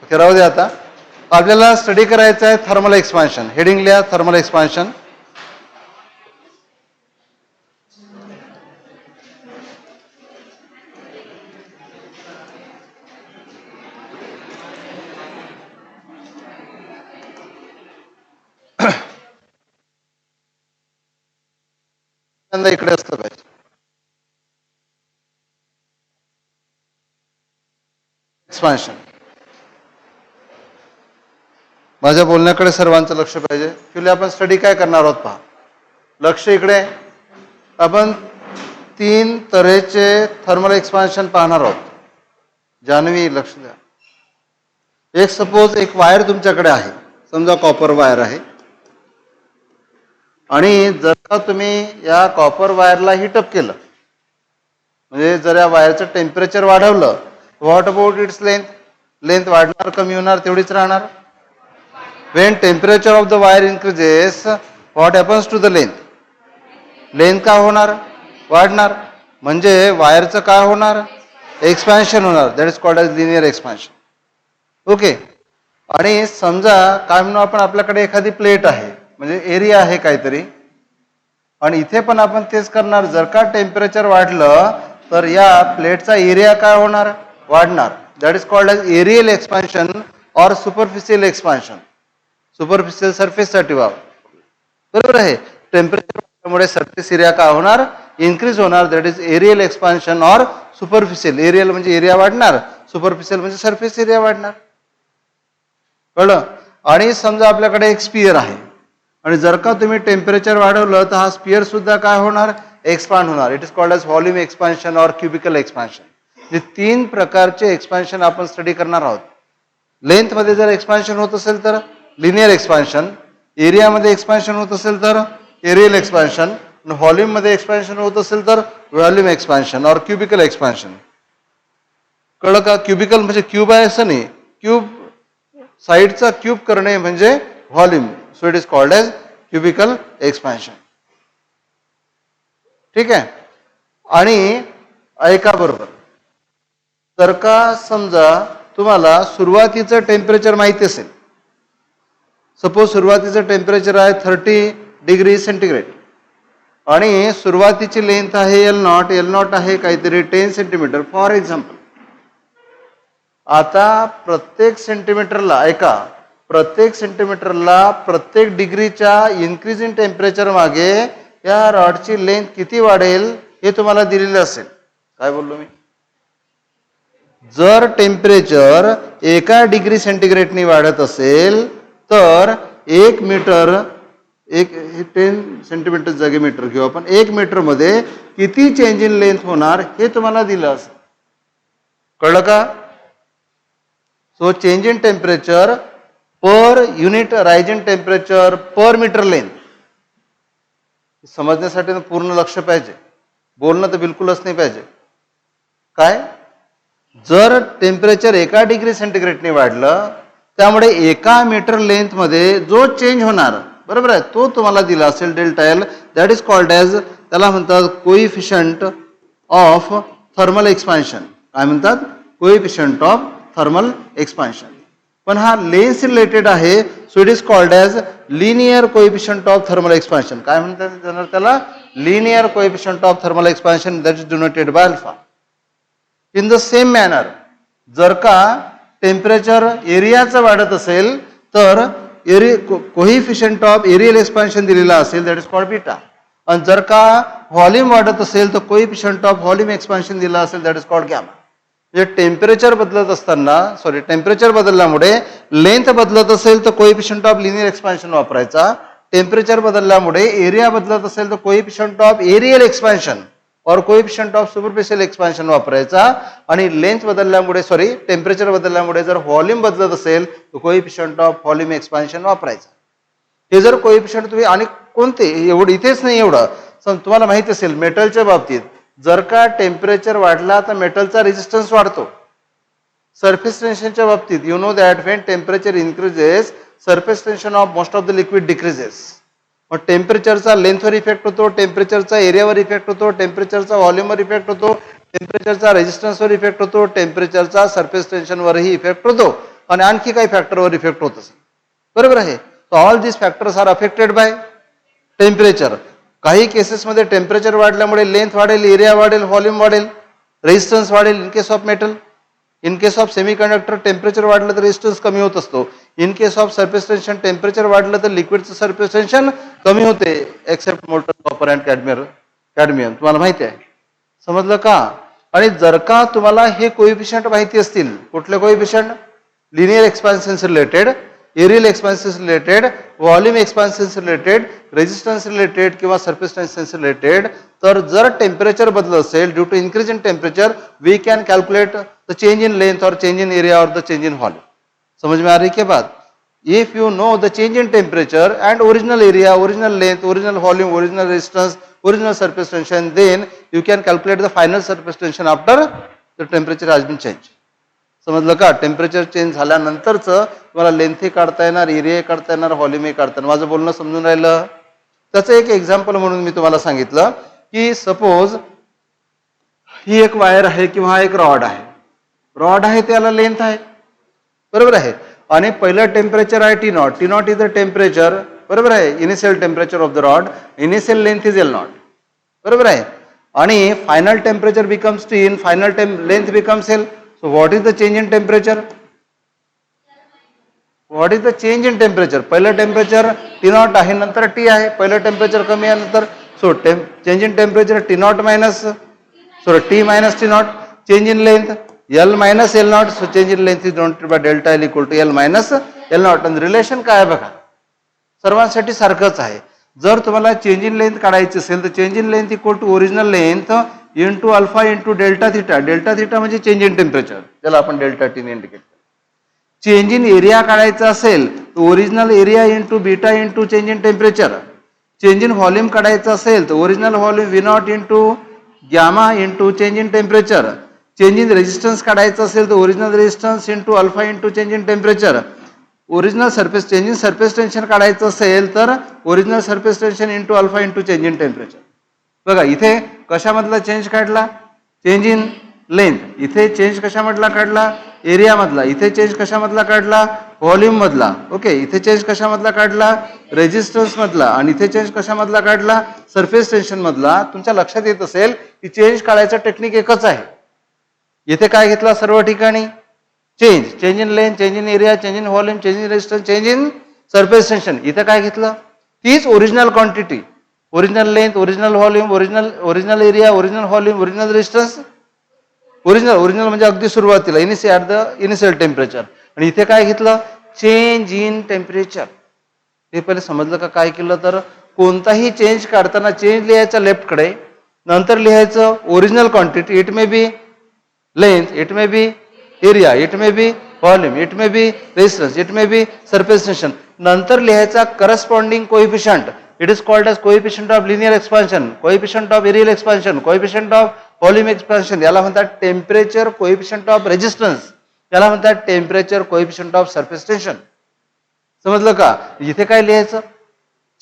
Okay, राहू दे. आता आपल्याला स्टडी करायचं आहे थर्मल एक्सपान्शन. हेडिंग लिहा, थर्मल एक्सपान्शन. इकडे असलं पाहिजे. एक्सपान्शन. माझ्या बोलण्याकडे सर्वांचं लक्ष पाहिजे. ऍक्च्युली आपण स्टडी काय करणार आहोत पहा. लक्ष इकडे. आपण 3 तऱ्हेचे थर्मल एक्सपान्शन पाहणार आहोत. जान्हवी लक्ष द्या. एक सपोज एक वायर तुमच्याकडे आहे, समजा कॉपर वायर आहे, आणि जर का तुम्ही या कॉपर वायरला हिटअप केलं, म्हणजे जर या वायरचं टेम्परेचर वाढवलं, what about its length. Length वाढणार कमी होणार तेवढीच राहणार. When temperature of the wire increases, what happens to the length. Length काय होणार, वाढणार. म्हणजे वायरचं काय होणार, एक्सपान्शन होणार. That is called as linear expansion. Okay. आणि समजा काय म्हणू आपण, आपल्याकडे एखादी प्लेट आहे, म्हणजे एरिया आहे काहीतरी, आणि इथे पण आपण तेच करणार. जर का टेम्परेचर वाढलं तर या प्लेटचा एरिया काय होणार, वाढणार. That is called as areal expansion or superficial expansion. Superficial सरफेससाठी बरोबर आहे. टेम्परेचर वाढल्यामुळे सरफेस एरिया काय होणार, इन्क्रीज होणार. That is aerial expansion or superficial. Aerial म्हणजे एरिया वाढणार, सुपरफिशियल म्हणजे सरफेस एरिया वाढणार. कळलं. आणि समजा आपल्याकडे एक स्पियर आहे, आणि जर का तुम्ही टेम्परेचर वाढवलं तर हा स्पियर सुद्धा काय होणार, एक्सपांड होणार. It is called as volume expansion और क्युबिकल एक्सपान्शन. हे 3 प्रकारचे एक्सपान्शन आपण स्टडी करणार आहोत. लेंथ मध्ये जर एक्सपान्शन होत असेल तर लिनियर एक्सपान्शन, एरियामध्ये एक्सपान्शन होत असेल तर एरियल एक्सपान्शन, व्हॉल्यूम मध्ये एक्सपान्शन होत असेल तर व्हॉल्यूम एक्सपान्शन और क्युबिकल एक्सपान्शन. कळलं का. क्युबिकल म्हणजे क्यूब आहे असं नाही, क्यूब साईडचा क्यूब करणे म्हणजे volume. So it is called as cubical expansion. ठीक आहे. आणि ऐका बरोबर, जर का समजा तुम्हाला सुरुवातीचं टेम्परेचर माहिती असेल, सपोज सुरुवातीचं टेम्परेचर आहे 30 डिग्री सेंटीग्रेड, आणि सुरुवातीची लेंथ आहे एल नॉट आहे काहीतरी 10 सेंटीमीटर फॉर एक्झाम्पल. आता प्रत्येक सेंटीमीटरला, ऐका, प्रत्येक सेंटीमीटरला प्रत्येक डिग्रीच्या इन्क्रीज इन टेम्परेचर मागे या रॉडची लेंथ किती वाढेल हे तुम्हाला दिलेलं असेल. काय बोललो मी. जर टेम्परेचर 1 डिग्री सेंटीग्रेडनी वाढत असेल तर 1 मीटर, 10 सेंटीमीटर जागे मीटर घेऊ आपण, 1 मीटर मध्ये किती चेंज इन लेंथ होणार हे तुम्हाला दिलं असेल. कळलं का. So change in temperature per unit rise in temperature per metre length. समजण्यासाठी पूर्ण लक्ष पाहिजे, बोलणं तर बिलकुलच नाही पाहिजे. काय, जर टेम्परेचर 1 डिग्री सेंटीग्रेडने वाढलं, त्यामुळे 1 मीटर लेंथ मध्ये जो चेंज होणार, बरोबर आहे, तो तुम्हाला दिला असेल delta L. That is called as, त्याला म्हणतात कोइफिशियंट ऑफ थर्मल एक्सपान्शन. काय म्हणतात, कोइफिशियंट ऑफ थर्मल एक्सपान्शन. पण हा लेन्स रिलेटेड आहे, so it is called as linear coefficient of thermal expansion. काय म्हणतात त्याला, linear coefficient of thermal expansion, that is denoted by alpha. In the same manner, जर का टेम्परेचर एरियाचं वाढत असेल तर कोइफिशियंट ऑफ एरियल एक्सपान्शन दिलेला असेल, दॅट इज कॉल्ड बीटा. आणि जर का व्हॉल्यूम वाढत असेल तर कोइफिशियंट ऑफ व्हॉल्यूम एक्सपान्शन दिला असेल, दॅट इज कॉल्ड गॅमा. म्हणजे टेम्परेचर बदलत असताना, टेम्परेचर बदलल्यामुळे लेंथ बदलत असेल तर कोइफिशियंट ऑफ लिनियर एक्सपान्शन वापरायचा. टेम्परेचर बदलल्यामुळे एरिया बदलत असेल तर कोइफिशियंट ऑफ एरियल एक्सपान्शन और कोइफिशियंट ऑफ सुपरफिशियल एक्सपान्शन वापरायचा. आणि लेंथ बदलल्यामुळे, टेम्परेचर बदलल्यामुळे जर व्हॉल्यूम बदलत असेल तर कोइफिशियंट ऑफ व्हॉल्यूम एक्सपान्शन वापरायचा. हे जर कोइफिशियंट तुम्ही, आणि कोणते, एवढं इथेच नाही, एवढं तुम्हाला माहिती असेल मेटलच्या बाबतीत, जर का टेम्परेचर वाढला तर मेटलचा रेजिस्टन्स वाढतो. सरफेस टेन्शनच्या बाबतीत you know that when temperature increases, surface tension off most of the liquid decreases. मग टेम्परेचरचा लेंथवर इफेक्ट होतो, टेम्परेचरचा एरियावर इफेक्ट होतो, टेम्परेचरचा व्हॉल्यूमवर इफेक्ट होतो, टेम्परेचरचा रेजिस्टन्सवर इफेक्ट होतो, टेम्परेचरचा सरफेस टेन्शनवरही इफेक्ट होतो. आणि आणखी काही फॅक्टरवर इफेक्ट होत असेल, बरोबर आहे. So all this factors are affected by temperature. काही केसेसमध्ये टेम्परेचर वाढल्यामुळे लेंथ वाढेल, एरिया वाढेल, व्हॉल्यूम वाढेल, रेजिस्टन्स वाढेल. In case of metal, in case of semiconductor temperature वाढलं तर रेजिस्टन्स कमी होत असतो. In case of surface tension temperature वाढलं तर लिक्विडचं सरफेस टेन्शन कमी होते, except molten copper and cadmium. तुम्हाला माहिती आहे, समजलं का? आणि जर का तुम्हाला हे कोएफिशियंट माहिती असतील, कुठले coefficient? Linear expansion related, areal expansion related, volume expansion related, resistance related किंवा सरफेस टेन्शन रिलेटेड, तर जर टेम्परेचर बदलत असेल due to increase in temperature, we can calculate the change in length और चेंज इन एरिया और the change in volume. समझ में आ रही क्या बात? If you know the change in temperature and original area, original length, original volume, original resistance, original surface tension, then you can calculate the final surface tension after the temperature has been change. समजलं का? Temperature change झाल्यानंतरचं तुम्हाला लेंथही काढता येणार, एरियाही काढता येणार, व्हॉल्यूमही काढता येणार. माझं बोलणं समजून राहिलं? त्याचं एक एक्झाम्पल म्हणून मी तुम्हाला सांगितलं की सपोज ही एक वायर आहे किंवा हा एक रॉड आहे. रॉड आहे त्याला लेंथ आहे, बरोबर आहे, आणि पहिलं टेम्परेचर आहे T not. T not is the temperature, बरोबर आहे, initial temperature of the rod. Initial length is L not, बरोबर आहे. आणि final temperature becomes T, in final length becomes L. So what is the change in temperature? What is the change in temperature? पहिलं temperature T not आहे, नंतर T आहे, पहिलं temperature कमी आहे नंतर. So change in temperature T not minus, so T minus T naught. Change in length L minus L naught. So change in length is denoted by delta L equal to L minus L naught. आणि relation काय आहे बघा, सर्वांसाठी सारखंच आहे. जर तुम्हाला change in length काढायची असेल तर change in length equal to original length into alpha into delta theta. Delta theta म्हणजे चेंज इन टेम्परेचर, त्याला आपण डेल्टा टी ने इंडिकेट. चेंज इन एरिया काढायचा असेल तर original area into beta into change in temperature. Change in volume काढायचं असेल तर original volume V naught into gamma into change in temperature. Change in resistance काढायचं असेल तर original resistance into alpha into change in temperature. Original surface change in surface tension काढायचं असेल तर original surface tension into alpha into change in temperature. बघा इथे कशामधला change काढला? Change in length. इथे चेंज कशामधला काढला? एरिया मधला. इथे चेंज कशामधला काढला? व्हॉल्यूम मधला. ओके, इथे चेंज कशामधला काढला? रेजिस्टन्स मधला. आणि इथे चेंज कशामधला काढला? सरफेस टेन्शन मधला. तुमच्या लक्षात येत असेल की चेंज काढायचं टेक्निक एकच आहे. इथे काय घेतला? सर्व ठिकाणी change. Change in length, change in area, change in volume, change in resistance, change in surface tension. इथे काय घेतलं? तीच original quantity. Original length, original volume, original area, original volume, original resistance. Original म्हणजे अगदी सुरुवातीला इनिशियल टेम्परेचर. आणि इथे काय घेतलं? Change in temperature. हे पहिले समजलं का काय केलं? तर कोणताही चेंज काढताना चेंज लिहायचा लेफ्टकडे, नंतर लिहायचं original quantity. It may be length, it may be area, it may be volume, it may be resistance, it may be surface tension. नंतर लिहायचा corresponding coefficient. It is called as coefficient of linear expansion, coefficient of areal expansion, coefficient of volume expansion. याला म्हणतात temperature coefficient of resistance. याला म्हणतात temperature coefficient of surface tension. समजलं का? इथे काय लिहायचं?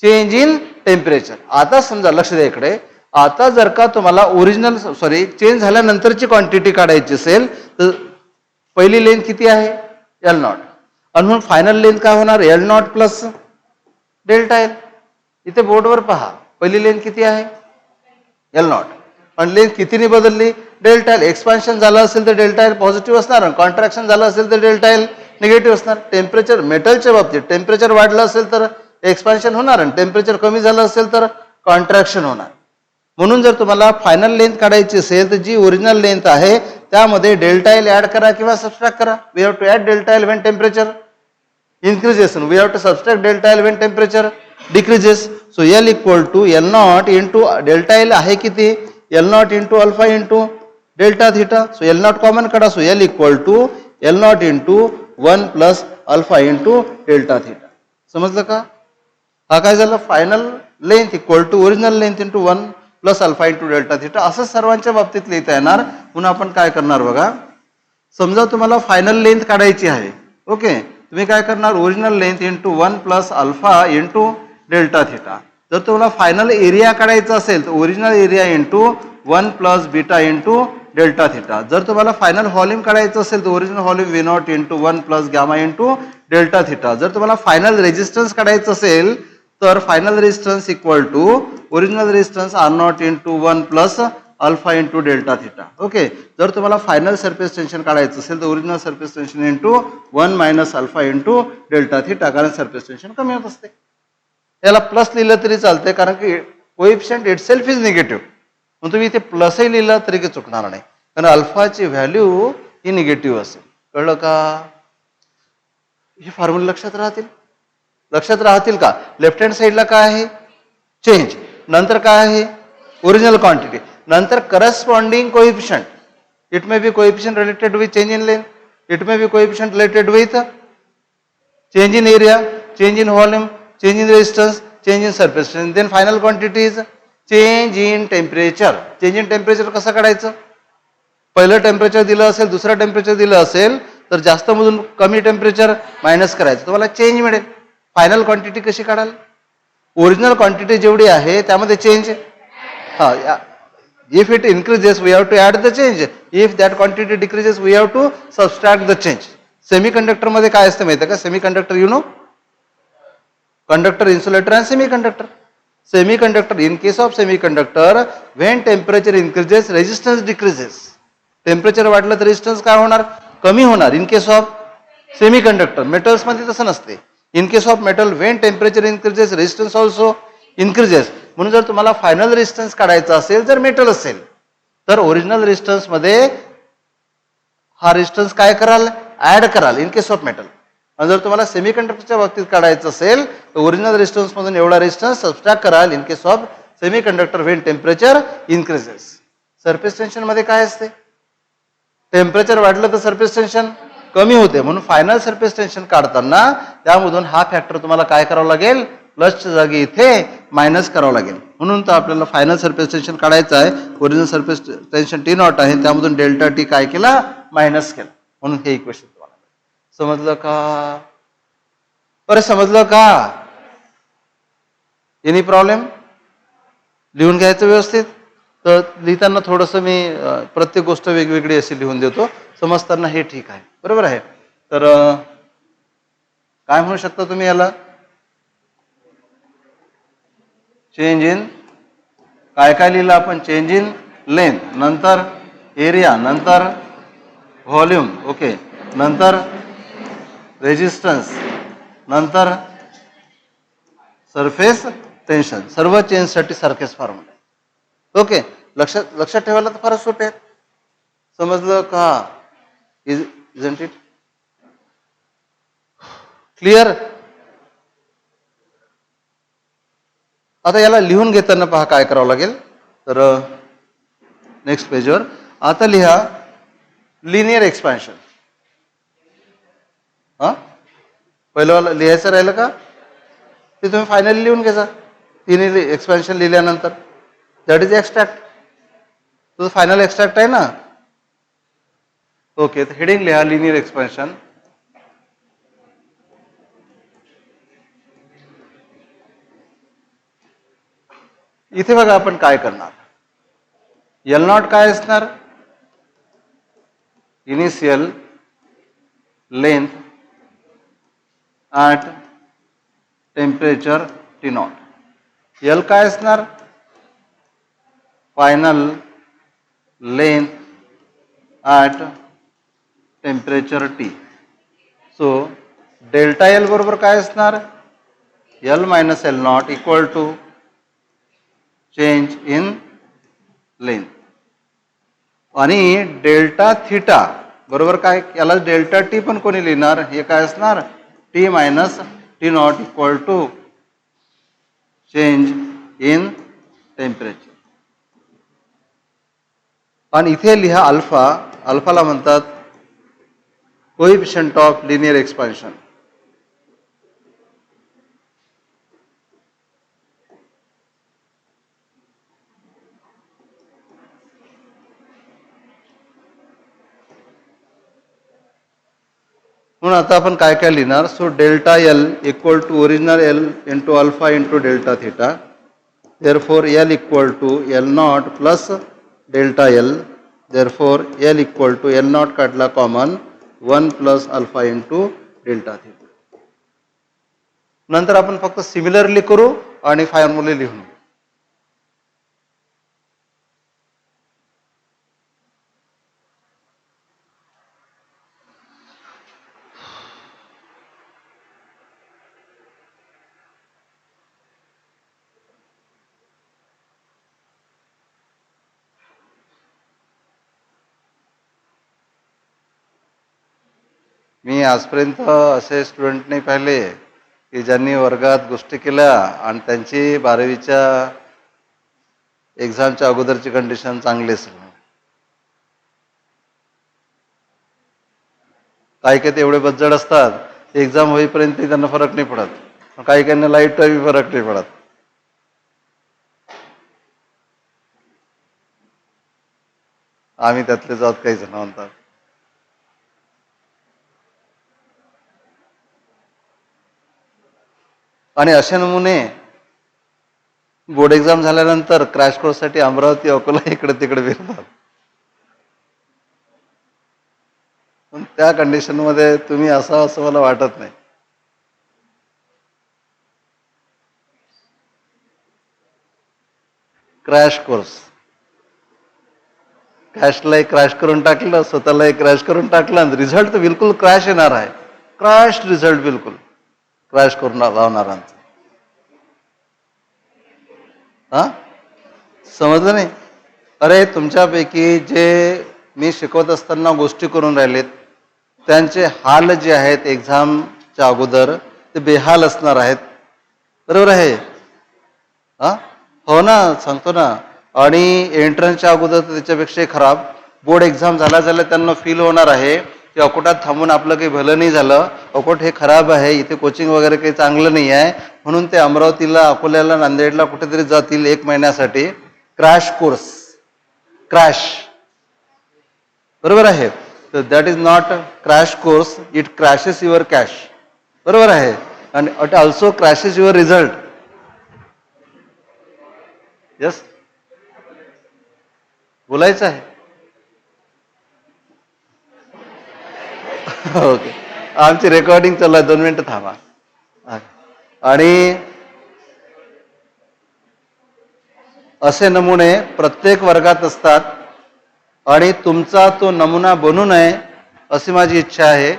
Change in temperature. आता समजा, लक्ष द्या इकडे. आता जर का तुम्हाला चेंज झाल्यानंतरची क्वांटिटी काढायची असेल तर पहिली लेंथ किती आहे? L naught. आणि म्हणून फायनल लेंथ काय होणार? L naught plus delta L. इथे बोर्डवर पहा, पहिली लेंथ किती आहे? L naught. आणि लेंथ कितीने बदलली? Delta L. एक्सपान्शन झालं असेल तर डेल्टा एल पॉझिटिव्ह असणार, कॉन्ट्रॅक्शन झालं असेल तर डेल्टा एल निगेटिव्ह असणार. टेम्परेचर मेटलच्या बाबतीत टेम्परेचर वाढलं असेल तर एक्सपान्शन होणार आणि टेम्परेचर कमी झालं असेल तर कॉन्ट्रॅक्शन होणार. म्हणून जर तुम्हाला फायनल लेंथ काढायची असेल तर जी ओरिजिनल लेंथ आहे त्यामध्ये डेल्टा एल ऍड करा किंवा सबस्ट्रॅक्ट करा. We have to add delta L when temperature increases, we have to subtract delta L when temperature decreases. So L equal to L naught into delta L आहे किती? L naught into alpha into delta theta. So L naught common काढा. So L equal to L naught into 1 plus alpha into delta theta. समजलं का? हा काय झालं? Final length equal to original length into 1 plus alpha into delta theta. असं सर्वांच्या बाबतीत लिहिता येणार. म्हणून आपण काय करणार बघा, समजा तुम्हाला फायनल लेंथ काढायची आहे. ओके, तुम्ही काय करणार? Original length into 1 plus alpha into delta theta. जर तुम्हाला फायनल एरिया काढायचा असेल तर original area into 1 plus beta into delta theta. जर तुम्हाला फायनल व्हॉल्यूम काढायचं असेल तर original volume V naught into 1 plus gamma into delta theta. जर तुम्हाला फायनल रेजिस्टन्स काढायचं असेल तर final resistance equal to original resistance R naught into 1 plus alpha into delta theta. Okay. जर तुम्हाला फायनल सरफेस टेन्शन काढायचं असेल तर original surface tension into 1 minus alpha into delta theta, कारण सरफेस टेन्शन कमी होत असते. याला प्लस लिहिलं तरी चालतंय कारण की coefficient it self is negative. मग तुम्ही इथे प्लसही लिहिलं तरी काही चुकणार नाही, कारण अल्फाची व्हॅल्यू ही निगेटिव्ह असेल. कळलं का? हे फॉर्म्युला लक्षात राहतील का? लेफ्ट हँड साईडला काय आहे? चेंज. नंतर काय आहे? Original quantity. नंतर corresponding coefficient. It may be coefficient related with change in length, it may be coefficient related with change in area, change in volume, change in resistance, change in surface tension. Then final quantity is change in temperature. Change in temperature कसं काढायचं? पहिलं temperature दिलं असेल, दुसरं temperature दिलं असेल तर जास्त मधून कमी टेम्परेचर मायनस करायचं, तुम्हाला चेंज मिळेल. फायनल क्वांटिटी कशी काढाल? ओरिजिनल क्वांटिटी जेवढी आहे त्यामध्ये change. If it increases we have to add the change, if that quantity decreases we have to subtract the change. Semiconductor मध्ये काय असतं माहिती आहे का? Semiconductor you know, conductor, insulator and semiconductor. Semiconductor, in case of semiconductor, when temperature increases resistance decreases. Temperature वाढलं तर resistance काय होणार? कमी होणार. In case of semiconductor. Metals मध्ये तसं नसते. In case of metal Wien temperature increases resistance also increases. म्हणून जर तुम्हाला फायनल रेजिस्टन्स काढायचा असेल, जर मेटल असेल तर ओरिजिनल रेजिस्टन्स मध्ये हा रेजिस्टन्स काय कराल? ऍड कराल इन केस ऑफ मेटल. आणि जर तुम्हाला सेमीकंडक्टरच्या बाबतीत काढायचं असेल तर ओरिजिनल रेजिस्टन्स मधून एवढा रेजिस्टन्स सबस्ट्रॅक्ट कराल in case of semiconductor Wien temperature increases. Surface tension मध्ये काय असते? टेम्परेचर वाढलं तर सरफेस टेन्शन कमी होते. म्हणून फायनल सरफेस टेन्शन काढताना त्यामधून हा फॅक्टर तुम्हाला काय करावं लागेल? प्लसच्या जागी इथे मायनस करावं लागेल. म्हणून तर आपल्याला फायनल सरफेस टेन्शन काढायचं आहे. Original surface tension T not आहे, त्यामधून डेल्टा टी काय केला? मायनस केला. म्हणून हे इक्वेशन तुम्हाला समजलं का? बरं, समजलं का? Any problem? लिहून घ्यायचं व्यवस्थित. तर लिहिताना थोडंसं मी प्रत्येक गोष्ट वेगवेगळी अशी लिहून देतो, समजताना हे ठीक आहे. बरोबर आहे. तर काय म्हणू शकता तुम्ही याला? चेंज इन काय काय लिहिलं आपण? चेंज इन लेंथ, नंतर एरिया, नंतर व्हॉल्यूम, ओके, नंतर रेजिस्टन्स, नंतर सरफेस टेन्शन. सर्व चेंजसाठी सारखेच फॉर्म्युला. ओके, लक्षात ठेवायला तर फारच सोपे आहे. समजलं का? Isn't it clear? आता याला लिहून घेताना पहा काय करावं लागेल. तर नेक्स्ट पेजवर आता लिहा लिनियर एक्सपान्शन. पहिलं लिहायचं राहिलं का? ते तुम्ही फायनली लिहून घ्यायचा. तिन्ही एक्सपान्शन लिहिल्यानंतर दॅट इज एक्स्ट्रॅक्ट. तुझं फायनल एक्स्ट्रॅक्ट आहे ना? ओके, तर हेडिंग लिहा लिनियर एक्सपान्शन. इथे बघा आपण काय करणार. एल नॉट काय असणार? Initial length at temperature T naught. L काय असणार? Final length at temperature T. So delta L बरोबर काय असणार? L minus L naught equal to change in length. आणि डेल्टा थिटा बरोबर काय? याला डेल्टा टी पण कोणी लिहिणार? हे काय असणार? T minus T naught equal to change in temperature. आणि इथे लिहा अल्फा. अल्फाला म्हणतात कोएफिशियंट ऑफ लिनियर एक्सपान्शन. म्हणून आता आपण काय काय लिहिणार? So delta L equal to original L into alpha into delta theta. Therefore L equal to L naught plus delta L therefore L equal to L naught काढला common 1 plus alpha into delta theta. नंतर आपण फक्त similarly करू आणि फॉर्म्युले लिहू. मी आजपर्यंत असे student नाही पाहिले की ज्यांनी वर्गात गोष्टी केल्या आणि त्यांची 12वीच्या एक्झामच्या अगोदरची कंडिशन चांगली असेल. काही काही ते एवढे बज्जड असतात एक्झाम होईपर्यंत त्यांना फरक नाही पडत. काही काहींना लाईट फरक नाही पडत. आम्ही त्यातले जात काही जण म्हणतात. आणि असे नमुने बोर्ड एक्झाम झाल्यानंतर क्रॅश कोर्ससाठी अमरावती अकोला इकडे तिकडे फिरतात. पण त्या कंडिशनमध्ये तुम्ही असं मला वाटत नाही. क्रॅश कोर्स क्रॅशलाही क्रॅश करून टाकलं, स्वतःलाही क्रॅश करून टाकलं आणि रिझल्ट तर बिलकुल क्रॅश येणार आहे. क्रॅश रिझल्ट बिलकुल क्रॅश करून लावणारांचा. हा समजलं नाही. अरे तुमच्यापैकी जे मी शिकवत असताना गोष्टी करून राहिलेत त्यांचे हाल जे आहेत एक्झामच्या अगोदर ते बेहाल असणार आहेत. बरोबर आहे. हा हो ना, सांगतो ना. आणि एंट्रन्सच्या अगोदर तर त्याच्यापेक्षाही खराब. बोर्ड एक्झाम झाल्या त्यांना फील होणार आहे की अकोटात थांबून आपलं काही भलं नाही झालं, अकोट हे खराब आहे, इथे कोचिंग वगैरे काही चांगलं नाही आहे, म्हणून ते अमरावतीला अकोल्याला नांदेडला कुठेतरी जातील 1 महिन्यासाठी क्रॅश कोर्स. क्रॅश बरोबर आहे. तर that is not crash course, it crashes your cash. बरोबर आहे. आणि it also crashes your result. Yes बोलायचं आहे. ओके आमची रेकॉर्डिंग चालू आहे, 2 मिनिटं थांबा. आणि असे नमुने प्रत्येक वर्गात असतात आणि तुमचा तो नमुना बनू नये अशी माझी इच्छा आहे.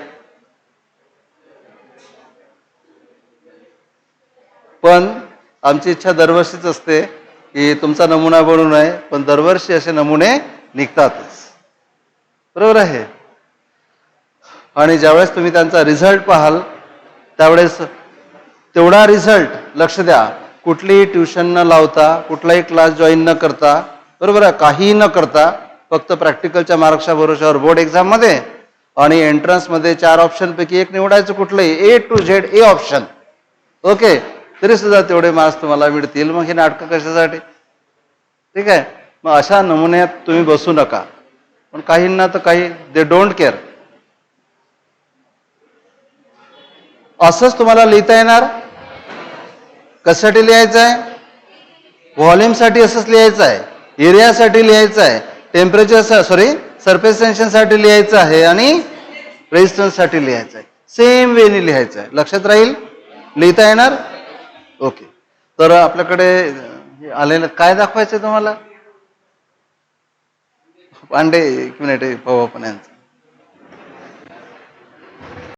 पण आमची इच्छा दरवर्षीच असते की तुमचा नमुना बनू नये, पण दरवर्षी असे नमुने निघतातच. बरोबर आहे. आणि ज्यावेळेस तुम्ही त्यांचा रिझल्ट पाहाल त्यावेळेस तेवढा रिझल्ट लक्ष द्या, कुठलीही ट्युशन न लावता, कुठलाही क्लास जॉईन न करता, बरोबर आहे, काही न करता फक्त प्रॅक्टिकलच्या मार्क्सच्या भरोशावर बोर्ड एक्झाम मध्ये आणि एंट्रन्स मध्ये 4 ऑप्शन पैकी एक निवडायचं, कुठलंही A to Z A option. Okay तरी सुद्धा तेवढे मार्क्स तुम्हाला मिळतील. मग हे नाटकं कशासाठी? ठीक आहे. मग अशा नमुन्यात तुम्ही बसू नका. पण काहींना तर काही दे डोंट केअर. असंच तुम्हाला लिहिता येणार. कशासाठी लिहायचं आहे? व्हॉल्यूमसाठी असंच लिहायचं आहे, एरियासाठी लिहायचं आहे, टेम्परेचर सरफेस टेन्शनसाठी लिहायचं आहे आणि रेजिस्टन्ससाठी लिहायचं आहे. सेम वेनी लिहायचं आहे. लक्षात राहील? लिहिता येणार? ओके. तर आपल्याकडे आलेलं काय दाखवायचं तुम्हाला? पांडे 1 मिनिट पाहू आपण यांचं.